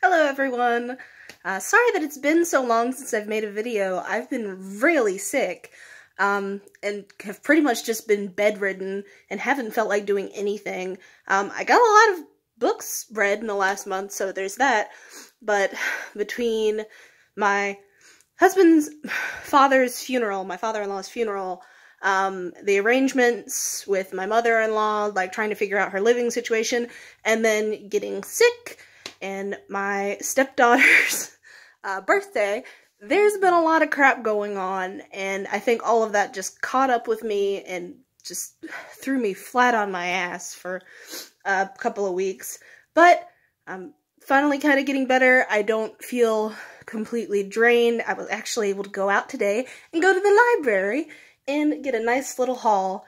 Hello everyone! Sorry that it's been so long since I've made a video. I've been really sick, and have pretty much just been bedridden and haven't felt like doing anything. I got a lot of books read in the last month, so there's that, but between my husband's father's funeral, my father-in-law's funeral, the arrangements with my mother-in-law, like trying to figure out her living situation, and then getting sick, and my stepdaughter's birthday, there's been a lot of crap going on, and I think all of that just caught up with me and just threw me flat on my ass for a couple of weeks. But I'm finally kind of getting better. I don't feel completely drained. I was actually able to go out today and go to the library and get a nice little haul.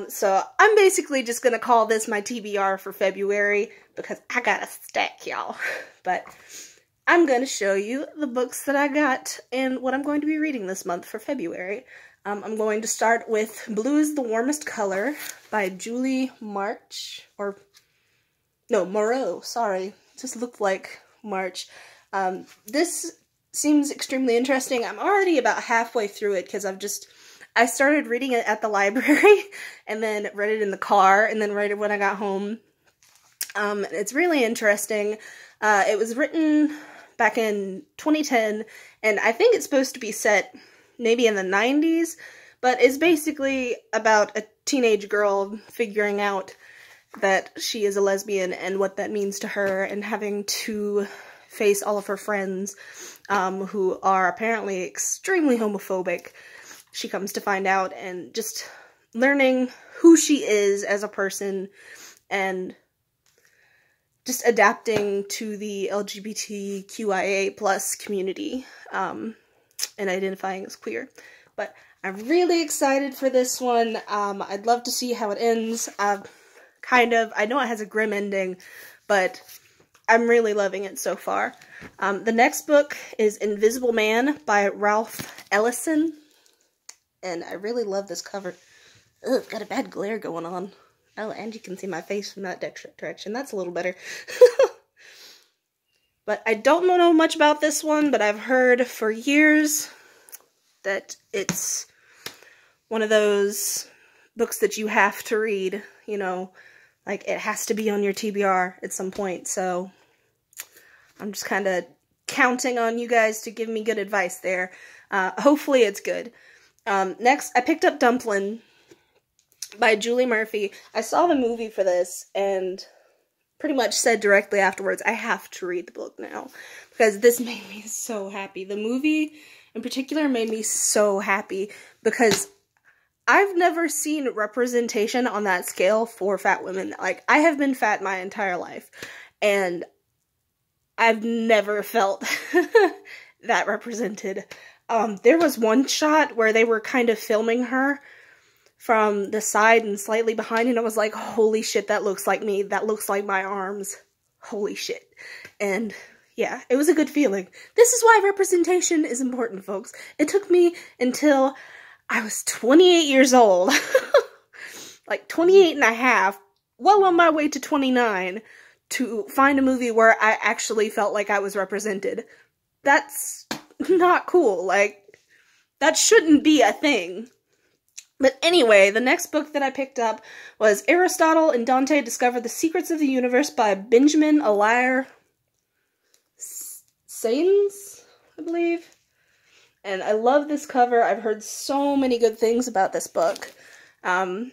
So I'm basically just gonna call this my TBR for February because I got a stack, y'all. But I'm gonna show you the books that I got and what I'm going to be reading this month for February. I'm going to start with Blue is the Warmest Color by Julie Moreau, sorry. Just looked like March. This seems extremely interesting. I'm already about halfway through it because I started reading it at the library and then read it in the car and then read it when I got home. It's really interesting. It was written back in 2010, and I think it's supposed to be set maybe in the 90s, but it's basically about a teenage girl figuring out that she is a lesbian and what that means to her, and having to face all of her friends who are apparently extremely homophobic. She comes to find out, and just learning who she is as a person and just adapting to the LGBTQIA plus community and identifying as queer. But I'm really excited for this one. I'd love to see how it ends. I know it has a grim ending, but I'm really loving it so far. The next book is Invisible Man by Ralph Ellison. And I really love this cover. Ugh, got a bad glare going on. Oh, and you can see my face from that direction. That's a little better. But I don't know much about this one, but I've heard for years that it's one of those books that you have to read, you know, like it has to be on your TBR at some point. So I'm just kind of counting on you guys to give me good advice there. Hopefully it's good. Next, I picked up Dumplin' by Julie Murphy. I saw the movie for this and pretty much said directly afterwards, I have to read the book now, because this made me so happy. The movie in particular made me so happy because I've never seen representation on that scale for fat women. Like, I have been fat my entire life, and I've never felt that represented. There was one shot where they were kind of filming her from the side and slightly behind, and I was like, holy shit, that looks like me. That looks like my arms. Holy shit. And yeah, it was a good feeling. This is why representation is important, folks. It took me until I was 28 years old, like 28 and a half, well on my way to 29, to find a movie where I actually felt like I was represented. That's not cool. Like, that shouldn't be a thing. But anyway, the next book that I picked up was Aristotle and Dante Discover the Secrets of the Universe by Benjamin Alaire Sains, I believe. And I love this cover. I've heard so many good things about this book. And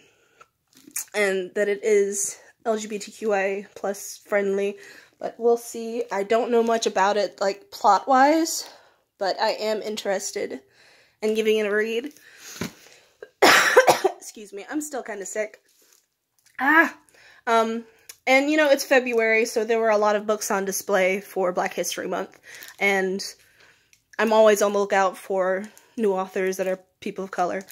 that it is LGBTQI plus friendly. But we'll see. I don't know much about it, like, plot-wise, but I am interested in giving it a read. Excuse me, I'm still kind of sick. And you know, it's February, so there were a lot of books on display for Black History Month, and I'm always on the lookout for new authors that are people of color.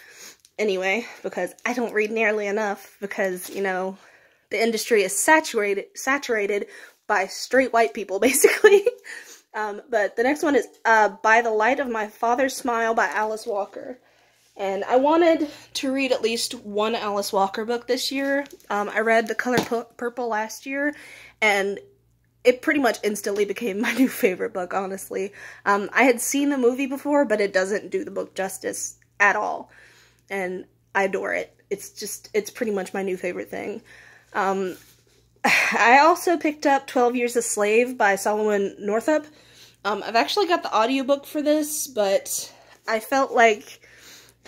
Anyway, because I don't read nearly enough, because, you know, the industry is saturated by straight white people, basically. But the next one is By the Light of My Father's Smile by Alice Walker. And I wanted to read at least one Alice Walker book this year. I read The Color Purple last year, and it pretty much instantly became my new favorite book, honestly. I had seen the movie before, but it doesn't do the book justice at all. And I adore it. It's pretty much my new favorite thing. I also picked up 12 Years a Slave by Solomon Northup. I've actually got the audiobook for this, but I felt like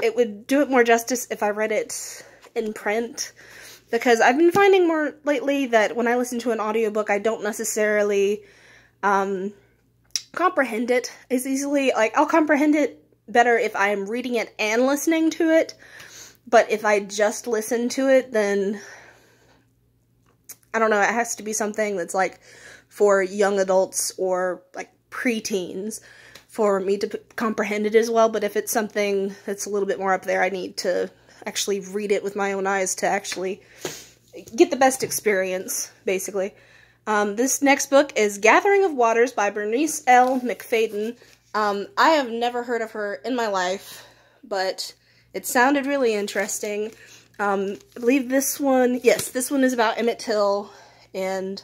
it would do it more justice if I read it in print. Because I've been finding more lately that when I listen to an audiobook, I don't necessarily comprehend it as easily. Like, I'll comprehend it better if I am reading it and listening to it. But if I just listen to it, then, I don't know, it has to be something that's, like, for young adults or, like, preteens for me to comprehend it as well. But if it's something that's a little bit more up there, I need to actually read it with my own eyes to actually get the best experience, basically. This next book is Gathering of Waters by Bernice L. McFadden. I have never heard of her in my life, but it sounded really interesting. I believe this one, yes, this one is about Emmett Till, and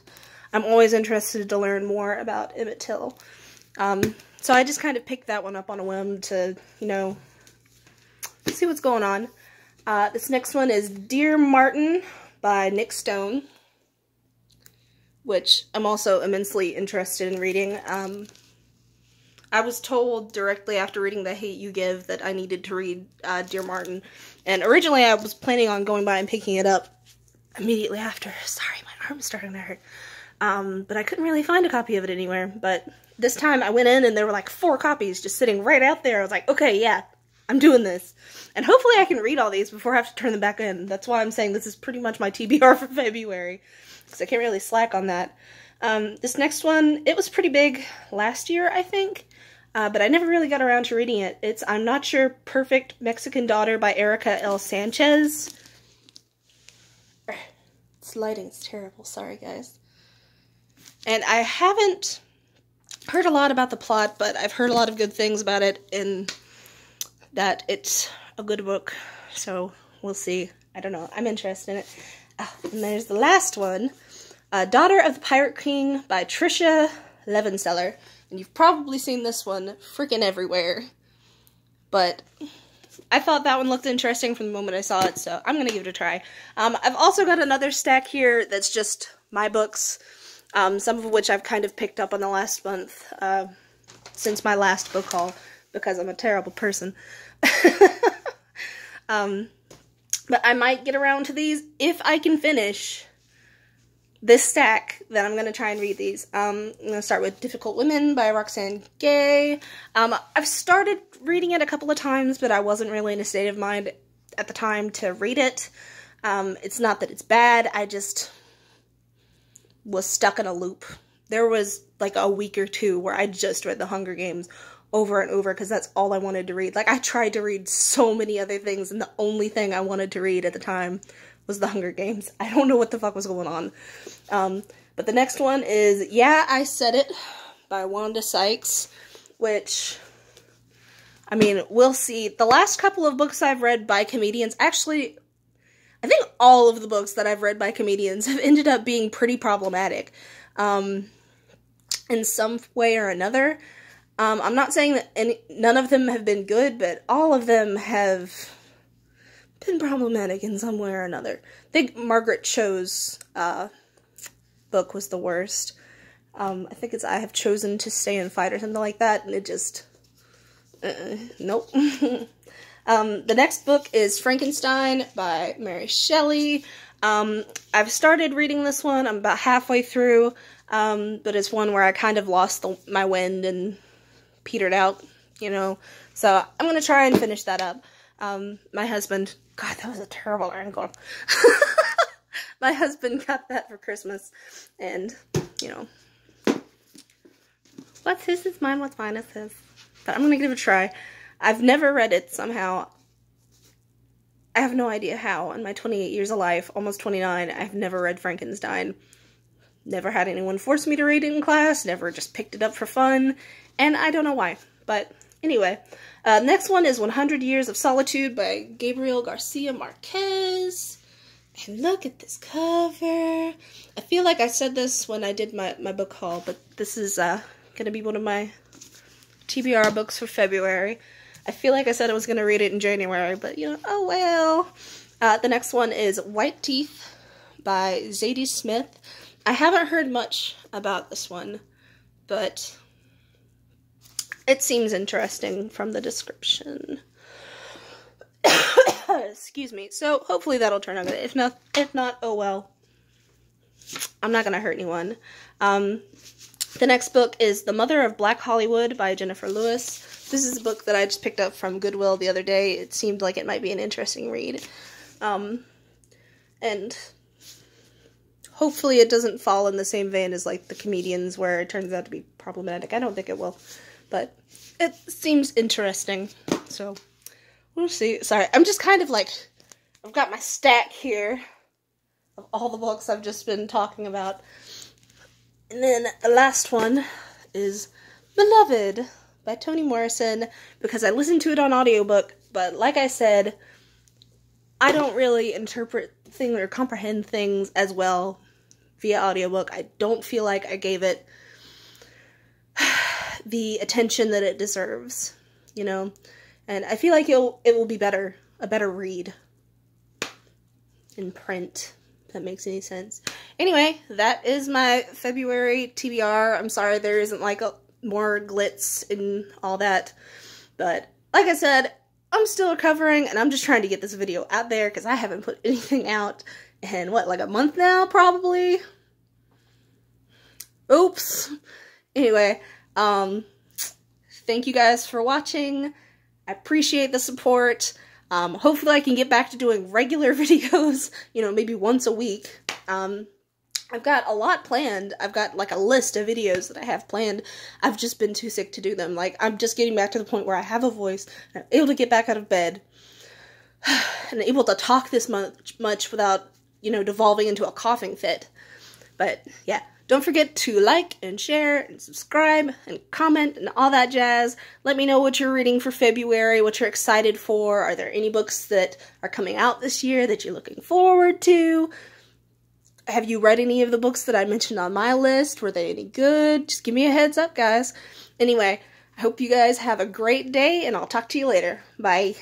I'm always interested to learn more about Emmett Till. So I just kind of picked that one up on a whim to, you know, see what's going on. This next one is Dear Martin by Nick Stone, which I'm also immensely interested in reading. I was told directly after reading The Hate You Give that I needed to read Dear Martin, and originally I was planning on going by and picking it up immediately after. Sorry, my arm's starting to hurt. But I couldn't really find a copy of it anywhere, but this time I went in and there were like 4 copies just sitting right out there. I was like, okay, yeah, I'm doing this. And hopefully I can read all these before I have to turn them back in. That's why I'm saying this is pretty much my TBR for February, because I can't really slack on that. This next one, it was pretty big last year, I think, but I never really got around to reading it. It's I'm Not Your Perfect Mexican Daughter by Erica L. Sanchez. This lighting's terrible, sorry guys. And I haven't heard a lot about the plot, but I've heard a lot of good things about it, and that it's a good book, so we'll see. I don't know. I'm interested in it. And there's the last one, Daughter of the Pirate King by Tricia Levenseller. And you've probably seen this one freaking everywhere. But I thought that one looked interesting from the moment I saw it, so I'm going to give it a try. I've also got another stack here that's just my books, some of which I've kind of picked up on the last month, since my last book haul, because I'm a terrible person. But I might get around to these if I can finish this stack. Then I'm going to try and read these. I'm going to start with Difficult Women by Roxane Gay. I've started reading it a couple of times, but I wasn't really in a state of mind at the time to read it. It's not that it's bad, I just was stuck in a loop. There was like a week or two where I just read The Hunger Games over and over because that's all I wanted to read. Like, I tried to read so many other things, and the only thing I wanted to read at the time was The Hunger Games. I don't know what the fuck was going on. But the next one is Yeah, I Said It by Wanda Sykes, which, I mean, we'll see. The last couple of books I've read by comedians, actually, I think all of the books that I've read by comedians have ended up being pretty problematic, in some way or another. I'm not saying that none of them have been good, but all of them have been problematic in some way or another. I think Margaret Cho's book was the worst. I think it's I Have Chosen to Stay and Fight or something like that, and it just, nope. The next book is Frankenstein by Mary Shelley. I've started reading this one. I'm about halfway through, but it's one where I kind of lost my wind and petered out, you know, so I'm going to try and finish that up. My husband, God, that was a terrible angle. My husband got that for Christmas, and, you know, what's his is mine, what's mine is his, but I'm going to give it a try. I've never read it somehow. I have no idea how. In my 28 years of life, almost 29, I've never read Frankenstein. Never had anyone force me to read it in class, never just picked it up for fun, and I don't know why. But anyway, next one is 100 Years of Solitude by Gabriel Garcia Marquez. And look at this cover. I feel like I said this when I did my book haul, but this is going to be one of my TBR books for February. I feel like I said I was going to read it in January, but, you know, oh well. The next one is White Teeth by Zadie Smith. I haven't heard much about this one, but it seems interesting from the description. Excuse me. So hopefully that'll turn out good. If not, oh well. I'm not gonna hurt anyone. The next book is The Mother of Black Hollywood by Jennifer Lewis. This is a book that I just picked up from Goodwill the other day. It seemed like it might be an interesting read. And hopefully it doesn't fall in the same vein as like The Comedians, where it turns out to be problematic. I don't think it will, but it seems interesting. So we'll see. Sorry, I'm just kind of like, I've got my stack here of all the books I've just been talking about. And then the last one is Beloved by Toni Morrison, because I listened to it on audiobook, but like I said, I don't really interpret things or comprehend things as well via audiobook. I don't feel like I gave it the attention that it deserves, you know? And I feel like it will be better, a better read in print, if that makes any sense. Anyway, that is my February TBR. I'm sorry there isn't like more glitz and all that, but like I said, I'm still recovering and I'm just trying to get this video out there because I haven't put anything out in what, like a month now, probably? Oops. Anyway, thank you guys for watching. I appreciate the support. Hopefully I can get back to doing regular videos, you know, maybe once a week. I've got a lot planned. I've got like a list of videos that I have planned. I've just been too sick to do them. Like, I'm just getting back to the point where I have a voice, and I'm able to get back out of bed, and able to talk this much without, you know, devolving into a coughing fit. But yeah, don't forget to like and share and subscribe and comment and all that jazz. Let me know what you're reading for February, what you're excited for. Are there any books that are coming out this year that you're looking forward to? Have you read any of the books that I mentioned on my list? Were they any good? Just give me a heads up, guys. Anyway, I hope you guys have a great day, and I'll talk to you later. Bye.